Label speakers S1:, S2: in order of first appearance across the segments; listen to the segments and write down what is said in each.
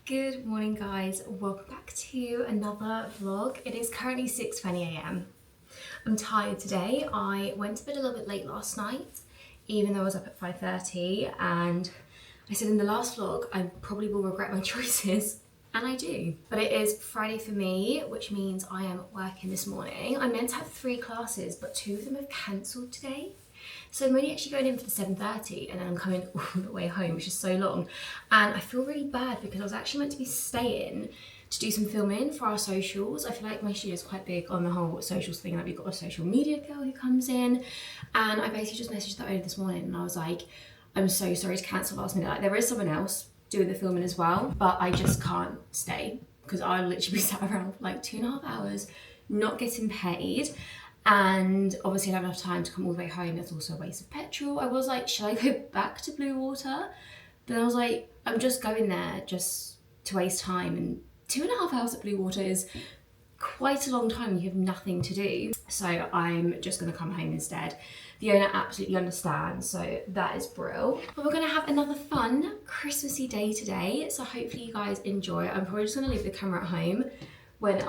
S1: Good morning guys, welcome back to another vlog. It is currently 6:20 a.m. I'm tired today. I went to bed a little bit late last night, even though I was up at 5:30, and I said in the last vlog I probably will regret my choices, and I do. But it is Friday for me, which means I am working this morning. I'm meant to have 3 classes, but 2 of them have cancelled today. So I'm only actually going in for the 7:30 and then I'm coming all the way home, which is so long. And I feel really bad because I was actually meant to be staying to do some filming for our socials. I feel like my studio is quite big on the whole socials thing. Like we've got a social media girl who comes in, and I basically just messaged that over this morning and I was like, I'm so sorry to cancel last minute. Like there is someone else doing the filming as well, but I just can't stay because I'll literally be sat around for like 2.5 hours not getting paid. And obviously I don't have enough time to come all the way home. That's also a waste of petrol. I was like, should I go back to Blue Water? But I was like, I'm just going there just to waste time. And 2.5 hours at Blue Water is quite a long time. You have nothing to do. So I'm just gonna come home instead. The owner absolutely understands, so that is brilliant. But we're gonna have another fun Christmassy day today. So hopefully you guys enjoy. I'm probably just gonna leave the camera at home when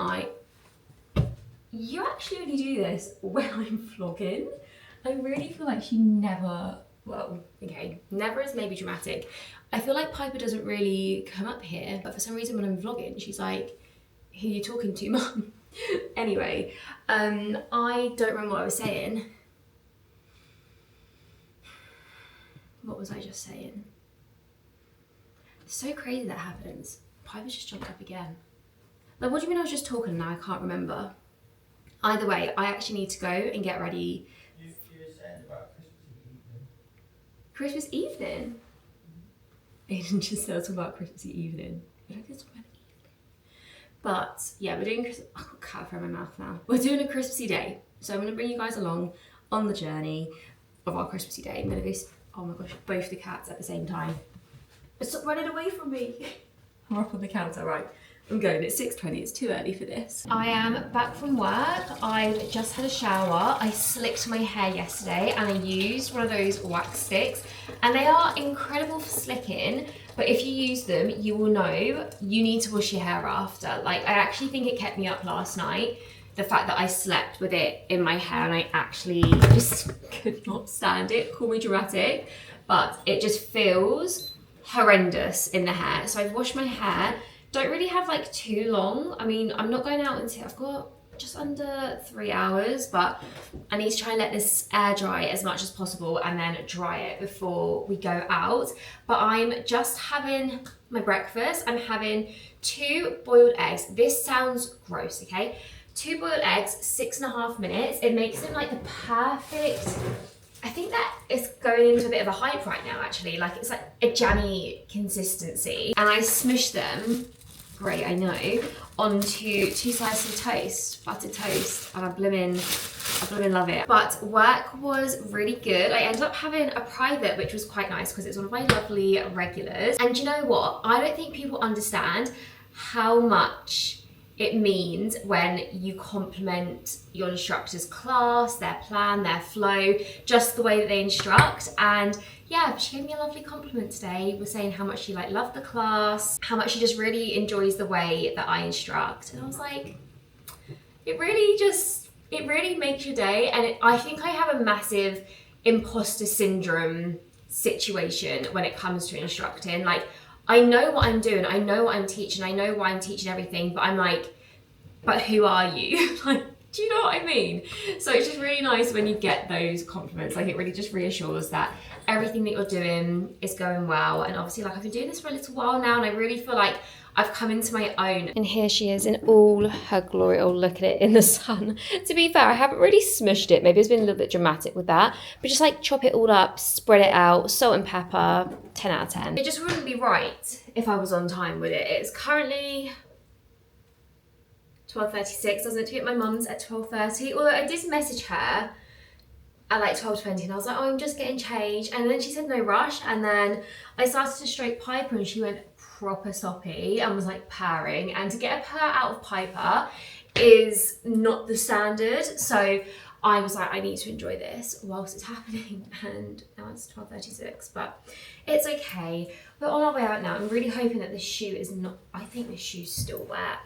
S1: you actually only do this when I'm vlogging. I really feel like she never, well, okay, never is maybe dramatic. I feel like Piper doesn't really come up here, but for some reason when I'm vlogging, she's like, who are you talking to, Mum? Anyway, I don't remember what I was saying. What was I just saying? It's so crazy that happens. Piper's just jumped up again. Like, what do you mean I was just talking and now I can't remember? Either way, I actually need to go and get ready.
S2: You were saying about Christmas evening.
S1: Christmas evening? Aiden just said talking about Christmas evening. I don't think it's about evening. But yeah, we're doing Christmas. I've got cat in my mouth now. We're doing a Christmassy day. So I'm going to bring you guys along on the journey of our Christmassy day. I'm going to go, oh my gosh, both the cats at the same time. Stop running away from me. I'm up on the counter, right. I'm going, it's 6:20, it's too early for this. I am back from work. I've just had a shower. I slicked my hair yesterday and I used one of those wax sticks, and they are incredible for slicking, but if you use them, you will know you need to wash your hair after. Like, I actually think it kept me up last night, the fact that I slept with it in my hair, and I actually just could not stand it. Call me dramatic, but it just feels horrendous in the hair. So I've washed my hair. Don't really have like too long. I mean, I'm not going out until I've got just under 3 hours, but I need to try and let this air dry as much as possible and then dry it before we go out. But I'm just having my breakfast. I'm having 2 boiled eggs. This sounds gross, okay? 2 boiled eggs, 6.5 minutes. It makes them like the perfect, I think that it's going into a bit of a hype right now actually. Like it's like a jammy consistency. And I smush them, great, I know, onto 2 slices of toast, buttered toast, and I blimmin' love it. But work was really good. I ended up having a private, which was quite nice because it's one of my lovely regulars. And you know what? I don't think people understand how much it means when you compliment your instructor's class, their plan, their flow, just the way that they instruct. And yeah, she gave me a lovely compliment today. Was saying how much she loved the class, how much she just really enjoys the way that I instruct. And I was like, it really makes your day. And I think I have a massive imposter syndrome situation when it comes to instructing. Like, I know what I'm doing, I know what I'm teaching, I know why I'm teaching everything, but I'm like, but who are you? Like, do you know what I mean? So it's just really nice when you get those compliments. Like, it really just reassures that everything that you're doing is going well. And obviously, like, I've been doing this for a little while now, and I really feel like I've come into my own. And here she is in all her glory. Oh, look at it in the sun. To be fair, I haven't really smushed it. Maybe it's been a little bit dramatic with that. But just like chop it all up, spread it out, salt and pepper, 10 out of 10. It just wouldn't be right if I was on time with it. It's currently 12:36. I was meant to be at my mum's at 12:30. Although I did message her at like 12:20 and I was like, oh, I'm just getting changed. And then she said no rush. And then I started to stroke Piper and she went proper soppy and was like purring. And to get a purr out of Piper is not the standard. So I was like, I need to enjoy this whilst it's happening. And now it's 12:36, but it's okay. We're on our way out now. I'm really hoping that this shoe is not, I think this shoe's still wet.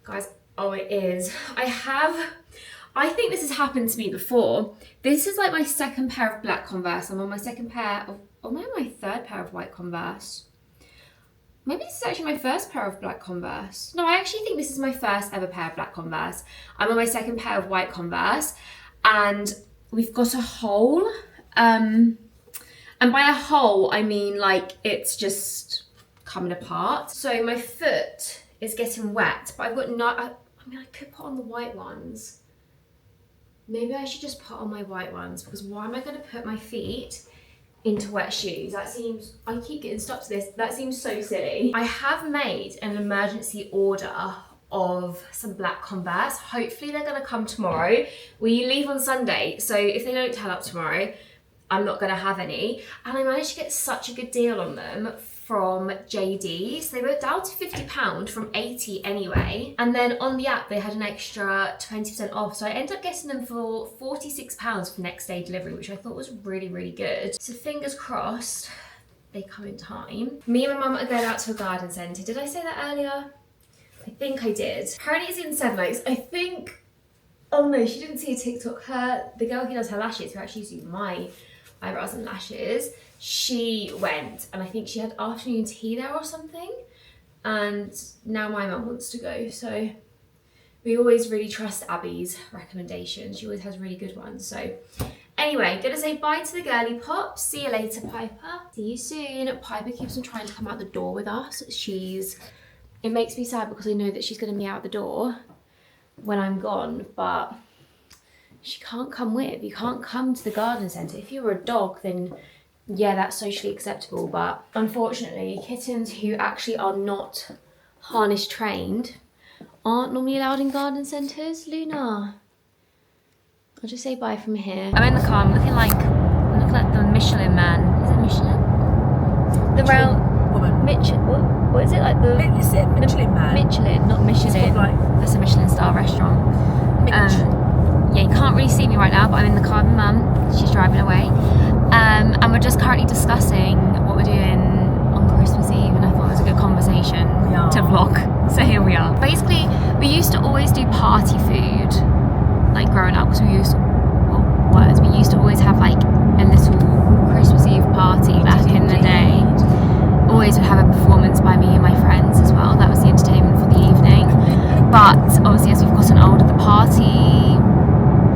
S1: Guys, oh it is. I think this has happened to me before. This is like my second pair of black Converse. I'm on my second pair of, or maybe my third pair of white Converse. Maybe this is actually my first pair of black Converse. No, I actually think this is my first ever pair of black Converse. I'm on my second pair of white Converse and we've got a hole. And by a hole, I mean like it's just coming apart. So my foot is getting wet, but I've got I mean, I could put on the white ones. Maybe I should just put on my white ones because why am I going to put my feet into wet shoes? That seems, I keep getting stuck to this. That seems so silly. I have made an emergency order of some black Converse. Hopefully they're going to come tomorrow. We leave on Sunday, so if they don't turn up tomorrow, I'm not going to have any. And I managed to get such a good deal on them from JD's. They were down to £50 from 80 anyway. And then on the app, they had an extra 20% off. So I ended up getting them for £46 for next day delivery, which I thought was really, really good. So fingers crossed they come in time. Me and my mum are going out to a garden centre. Did I say that earlier? I think I did. Apparently it's in Seven Oaks. I think, oh no, she didn't see a TikTok. The girl who does her lashes, who actually used my eyebrows and lashes, she went and I think she had afternoon tea there or something, and now my mum wants to go, so we always really trust Abby's recommendations. She always has really good ones. So anyway, gonna say bye to the girly pop. See you later, Piper. See you soon. Piper keeps on trying to come out the door with us. It makes me sad because I know that she's gonna be out the door when I'm gone, but she can't come with. You can't come to the garden centre. If you were a dog, then yeah, that's socially acceptable. But unfortunately, kittens who actually are not harness trained aren't normally allowed in garden centres. Luna, I'll just say bye from here. I'm in the car. I'm looking like the Michelin man. Is it Michelin? The round
S3: woman.
S1: Michelin. What is it like the?
S3: Is it Michelin man?
S1: Michelin, not Michelin. That's a Michelin star restaurant. Yeah, you can't really see me right now, but I'm in the car with my mum. She's driving away. And we're just currently discussing what we're doing on Christmas Eve, and I thought it was a good conversation to vlog. So here we are. Basically, we used to always do party food, like growing up, because we used to always have like a little Christmas Eve party back in the day. Always would have a performance by me and my friends as well. That was the entertainment for the evening. But obviously, as we've gotten older, the party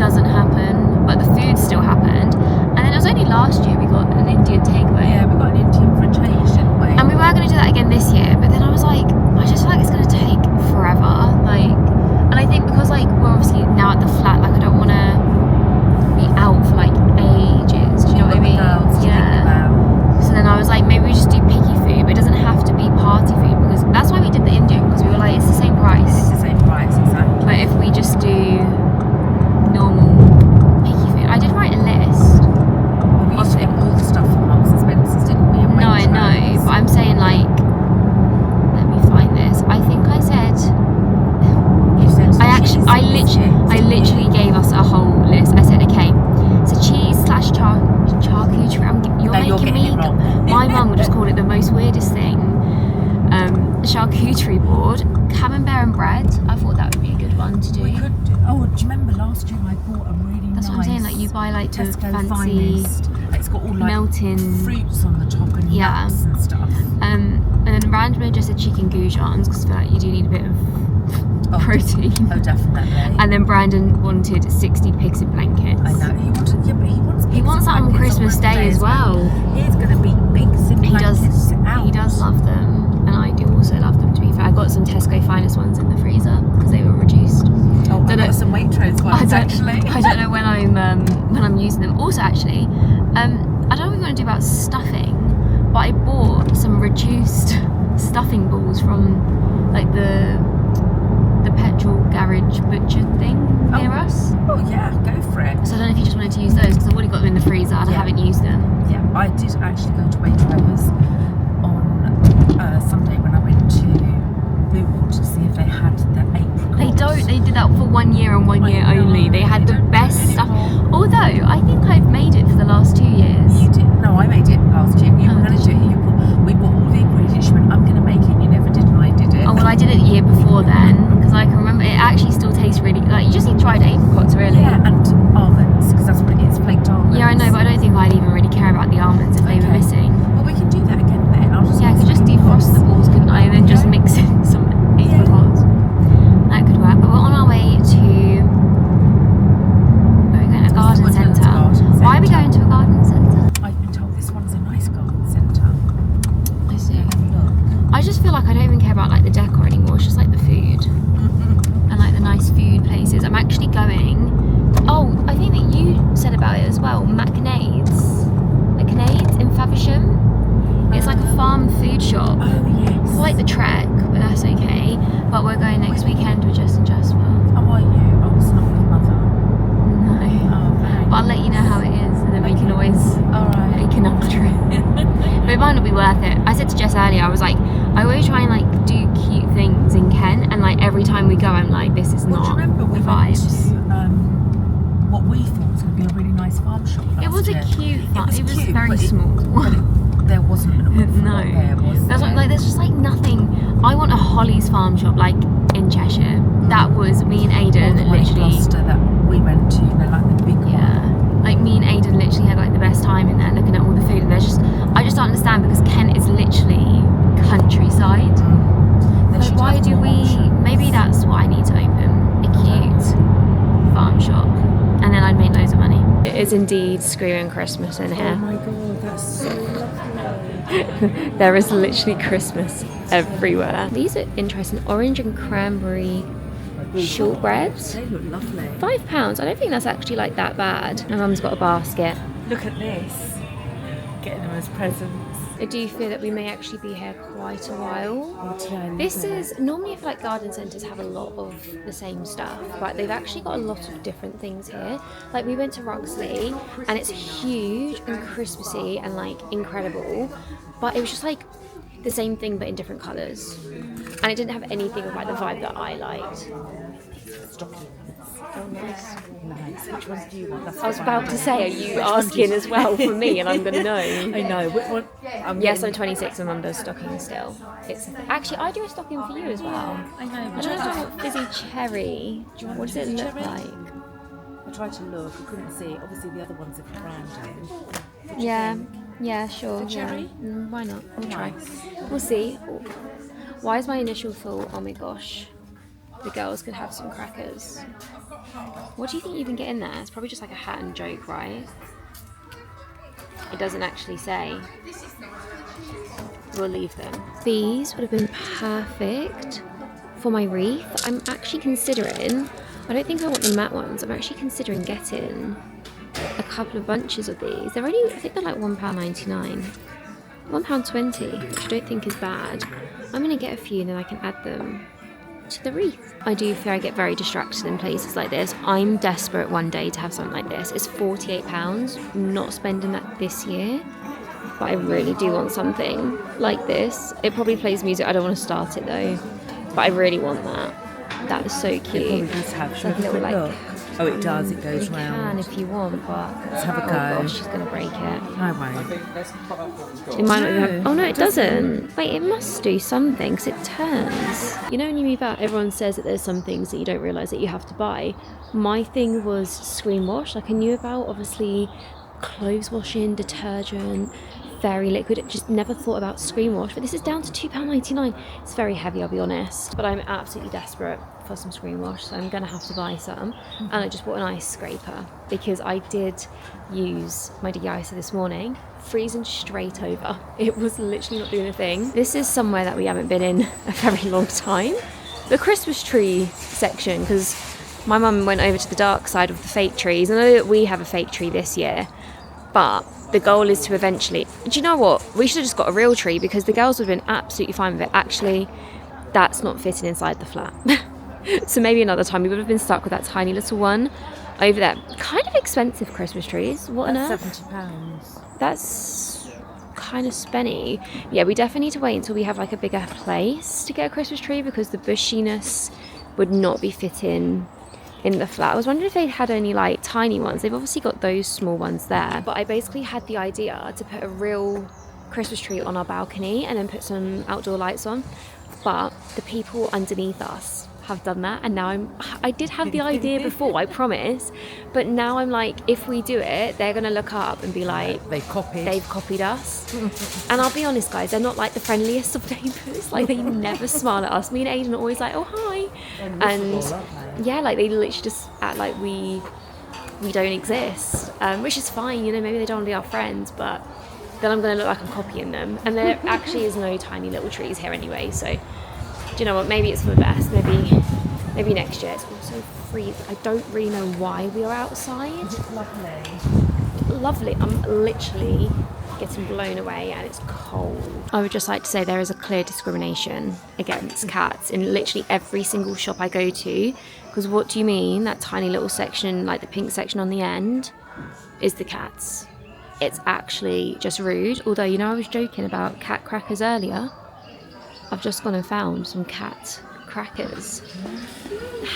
S1: doesn't happen, but the food still happened. And then it was only last year we got an Indian takeaway.
S3: Yeah, we got an Indian for a change, didn't we?
S1: And we were going to do that again this year, but then I was like, I just feel like it's going to take forever. And I think because like we're obviously now at the flat, like I don't want to be out for like ages. Do you know what I mean? Yeah. So then I was like, maybe we just do picky food, but it doesn't have to be party food, because that's why we did the Indian, because we were like, it's the same price.
S3: It's the same price, exactly.
S1: But if we just do normal picky food, I did write a list.
S3: Well, we used to get all the stuff from Marks and Spencer's, didn't we?
S1: No, I know, but I'm saying like, let me find this. I think I said.
S3: You said
S1: I literally gave us a whole list. I said, okay, so cheese / charcuterie. You're making me. My mum would just call it the most weirdest thing. Charcuterie board, camembert and bread. I thought that would be a good one to do.
S3: We could do. Oh, do you remember last year I bought a really
S1: That's
S3: nice.
S1: That's what I'm saying. Like you buy like the
S3: Tesco
S1: fancy.
S3: Finest. It's got all like
S1: melting
S3: fruits on the top and nuts and stuff.
S1: And then randomly just a chicken goujons, because I feel like you do need a bit of protein.
S3: Oh, definitely.
S1: And then Brandon wanted 60 pigs in blankets.
S3: I know. He wants
S1: that on Christmas Day as well.
S3: He's going to be pigs in blankets.
S1: He does love them, and I do also love them, to be fair. I got some Tesco Finest ones in the freezer because they were reduced.
S3: Oh, I got some Waitrose ones actually.
S1: I don't know when I'm using them. Also, actually, I don't know what we want to do about stuffing, but I bought some reduced stuffing balls from like the petrol garage butcher thing near us.
S3: Oh yeah, go for it.
S1: So I don't know if you just wanted to use those, because I've already got them in the freezer and I haven't used them.
S3: Yeah, I did actually go to Waitrose on Sunday when I went to Boowood to see if they had the apricot.
S1: They don't. They did that for 1 year and 1 year only. They had the best stuff. Although I think I've made it for the last 2 years.
S3: You did? No, I made it last year. You were going to do it. We bought all the ingredients. You went, I'm going to make it. You never did. And
S1: I did it the year before then, because I can remember it actually still tastes really, like, you just need dried apricots, really.
S3: Yeah, and almonds, because that's what it is, flaked almonds.
S1: Yeah, I know, but I don't think I'd even really care about the almonds if they were missing.
S3: Well, we can do that again then. I'll just
S1: Yeah, I could just defrost the balls, couldn't I? And then just mix in some apricots. That could work. But we're on our way to... Where are we going? A garden centre. Why are we going to a garden centre?
S3: I've been told this one's a nice garden centre.
S1: I see.
S3: Have a look.
S1: I just feel like I don't even care about like the decor anymore. It's just like the food. And like the nice food places. I'm actually going... Oh, I think that you said about it as well. McNade's in Faversham. It's like a farm food shop.
S3: Oh, yes.
S1: It's like the trek, but that's okay. But we're going next weekend with Jess and Jasper.
S3: How are you? Oh, it's not with mother.
S1: No.
S3: Oh, thanks.
S1: But I'll let you know how it is, and then we can always make another trip. But it might not be worth it. I said to Jess earlier, I was like, I always try and like do cute things in Kent, and like every time we go, I'm like, this is not
S3: do you remember we
S1: the
S3: went
S1: vibes.
S3: to what we thought was going to be a really nice farm shop last
S1: It was a
S3: year.
S1: cute farm. It was
S3: cute,
S1: very
S3: but
S1: small.
S3: There wasn't an awful lot there, was
S1: There's
S3: there?
S1: like there's just like nothing. I want a Holly's farm shop like in Cheshire. That was me and Aidan
S3: Or the one in
S1: literally.
S3: Gloucester that we went to, you know, like the big one.
S1: Like me and Aidan literally had like the best time in there looking at all the food, and there's just I just don't understand because Kent is literally countryside.
S3: They
S1: Like
S3: should
S1: why
S3: have
S1: do
S3: more
S1: we?
S3: options.
S1: Maybe that's what I need to open, a cute farm shop, and then I'd make loads of money. It is indeed screaming Christmas in here.
S3: Oh my god, that's so lovely.
S1: There is literally Christmas everywhere. These are interesting. Orange and cranberry shortbreads.
S3: They look lovely.
S1: £5. I don't think that's actually like that bad. My mum's got a basket.
S3: Look at this. Getting them as presents.
S1: I do feel that we may actually be here quite a while. This is normally I feel like garden centres have a lot of the same stuff, but they've actually got a lot of different things here. Like we went to Roxley and it's huge and Christmassy and like incredible, but it was just like the same thing but in different colours, and it didn't have anything of like the vibe that I liked.
S3: Stockings.
S1: Oh, nice.
S3: Nice. Which ones do you want? That's
S1: I was
S3: the
S1: about
S3: one.
S1: to say, are you asking as well for me, and I'm gonna know.
S3: I know. Which one?
S1: Yes, I'm 26 and Mum does stocking still. It's actually I do a stocking for you as well.
S3: I know.
S1: I don't know if I want fizzy cherry. What does it
S3: fizzy
S1: look
S3: cherry?
S1: like?
S3: I tried to look. I couldn't see. Obviously, the other ones have branding. What do you
S1: Yeah,
S3: think?
S1: yeah, sure.
S3: The cherry?
S1: Yeah. Why not? We'll try.
S3: Nice.
S1: We'll see. Why is my initial thought? Oh my gosh, the girls could have some crackers. What do you think you can get in there? It's probably just like a hat and joke, right? It doesn't actually say. We'll leave them. These would have been perfect for my wreath. I'm actually considering, I don't think I want the matte ones, I'm actually considering getting a couple of bunches of these. They're only, I think they're like £1.99. £1.20, which I don't think is bad. I'm going to get a few and then I can add them to the wreath. I do fear I get very distracted in places like this. I'm desperate one day to have something like this. It's £48, not spending that this year, but I really do want something like this. It probably plays music, I don't want to start it though, but I really want that. That is so
S3: It
S1: cute.
S3: probably does have. Should
S1: Like
S3: we
S1: a
S3: have a
S1: little,
S3: look? Oh, it does. It goes
S1: You can
S3: round.
S1: if you want, but
S3: Let's have a
S1: oh
S3: go.
S1: gosh, she's gonna break it.
S3: I won't.
S1: It might not even have.
S3: No,
S1: Oh no,
S3: it
S1: it doesn't. Wait, it must do something because it turns. You know, when you move out, everyone says that there's some things that you don't realise that you have to buy. My thing was screen wash. Like I knew about obviously clothes washing, detergent, fairy liquid. I just never thought about screen wash. But this is down to £2.99. It's very heavy, I'll be honest. But I'm absolutely desperate for some screen wash, so I'm gonna have to buy some. And I just bought an ice scraper because I did use my de-icer this morning, freezing straight over. It was literally not doing a thing. This is somewhere that we haven't been in a very long time, the Christmas tree section, because my mum went over to the dark side of the fake trees. I know that we have a fake tree this year, but the goal is to eventually, do you know what, we should have just got a real tree because the girls would have been absolutely fine with it. Actually, that's not fitting inside the flat. So maybe another time we would have been stuck with that tiny little one over there. Kind of expensive Christmas trees. What on earth?
S3: £70.
S1: That's kind of spenny. Yeah, we definitely need to wait until we have like a bigger place to get a Christmas tree because the bushiness would not be fitting in the flat. I was wondering if they had any like tiny ones. They've obviously got those small ones there, but I basically had the idea to put a real Christmas tree on our balcony and then put some outdoor lights on. but the people underneath us have done that, and now I did have the idea before, I promise, but now I'm like, if we do it, they're gonna look up and be like, they've copied us. And I'll be honest, guys, they're not like the friendliest of neighbours. Like, they never smile at us. Me and Aiden are always like, oh hi, and yeah, like they literally just act like we don't exist, which is fine, you know. Maybe they don't want to be our friends, but then I'm gonna look like I'm copying them, and there actually is no tiny little trees here anyway, so do you know what, maybe it's for the best. Maybe next year. It's also free. I don't really know why we are outside. Lovely. I'm literally getting blown away, and it's cold. I would just like to say there is a clear discrimination against cats in literally every single shop I go to, because what do you mean that tiny little section, like the pink section on the end, is the cats? It's actually just rude. Although, you know, I was joking about cat crackers earlier. I've just gone and found some cat crackers.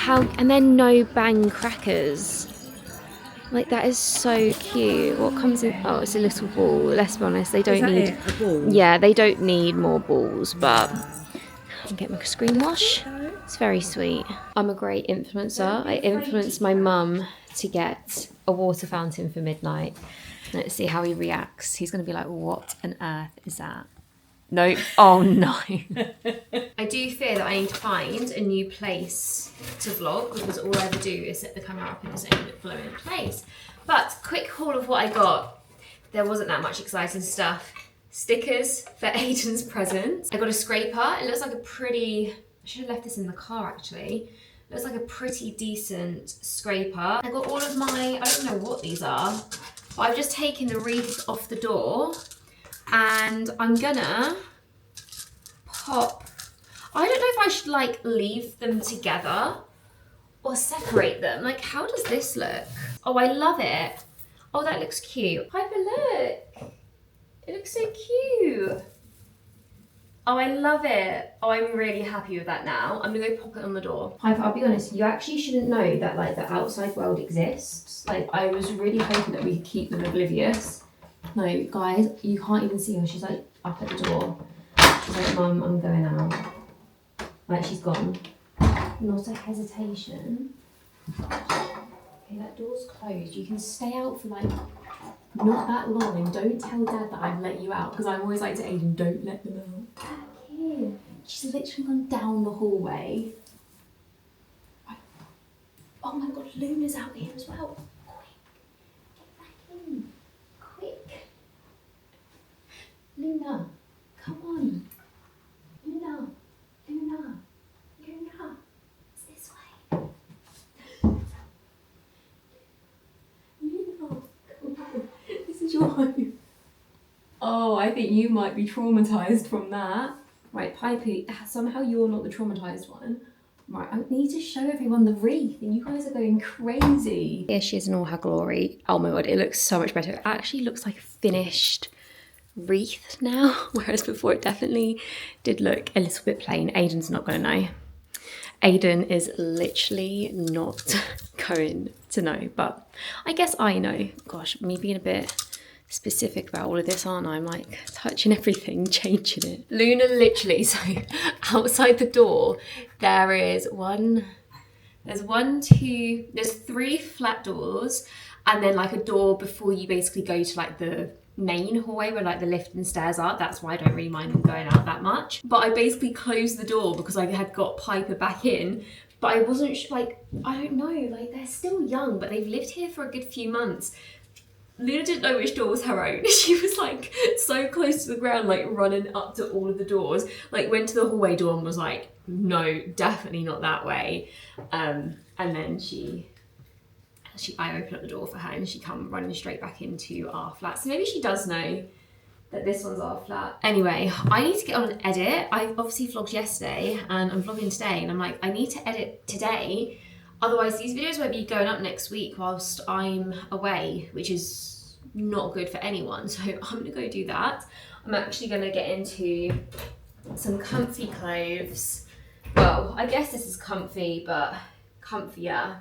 S1: And they're no bang crackers. Like, that is so cute. What comes in? Oh, it's a little ball. Let's be honest, they don't need a ball. Yeah, they don't need more balls, but I can get my screen wash. It's very sweet. I'm a great influencer. I influenced my mum to get a water fountain for midnight. Let's see how he reacts. He's going to be like, what on earth is that? No. Oh no. I do fear that I need to find a new place to vlog, because all I ever do is set the camera up in the same blowing place. But quick haul of what I got. There wasn't that much exciting stuff. Stickers for Aiden's presents. I got a scraper. It looks like a pretty, I should have left this in the car actually. It looks like a pretty decent scraper. I got all of my, I don't know what these are, but I've just taken the wreath off the door. And I'm gonna pop, I don't know if I should like leave them together or separate them. Like, how does this look? Oh, I love it. Oh, that looks cute. Piper, look. It looks so cute. Oh, I love it. Oh, I'm really happy with that now. I'm gonna go pop it on the door. Piper, I'll be honest, you actually shouldn't know that like the outside world exists. Like, I was really hoping that we could keep them oblivious. No, guys, you can't even see her. She's like up at the door. She's like, Mum, I'm going out. Like, she's gone. Not a hesitation. Okay, that door's closed. You can stay out for like not that long, and don't tell Dad that I've let you out, because I'm always like to Aiden, don't let them out. Back here. She's literally gone down the hallway. Right. Oh my God, Luna's out here as well. Luna, come on. Luna, it's this way. Luna, come on. This is your home. Oh, I think you might be traumatised from that. Right, Pipey, somehow you're not the traumatised one. Right, I need to show everyone the wreath, and you guys are going crazy. Here she is in all her glory. Oh my God, it looks so much better. It actually looks like a finished wreath now, whereas before it definitely did look a little bit plain. Aiden's not going to know. Aiden is literally not going to know, but I guess I know. Gosh, me being a bit specific about all of this, aren't I? I'm like touching everything, changing it. Luna literally, so outside the door there's three flat doors, and then like a door before you basically go to like the main hallway where like the lift and stairs are. That's why I don't really mind them going out that much. But I basically closed the door because I had got Piper back in, but I wasn't like, I don't know, like they're still young, but they've lived here for a good few months. Luna didn't know which door was her own. She was like so close to the ground, like running up to all of the doors, like went to the hallway door and was like, no, definitely not that way. And then I opened up the door for her and she come running straight back into our flat. So maybe she does know that this one's our flat. Anyway, I need to get on and edit. I obviously vlogged yesterday and I'm vlogging today, and I'm like, I need to edit today. Otherwise these videos won't be going up next week whilst I'm away, which is not good for anyone. So I'm gonna go do that. I'm actually gonna get into some comfy clothes. Well, I guess this is comfy, but comfier.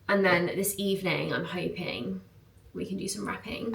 S1: And then this evening, I'm hoping we can do some wrapping.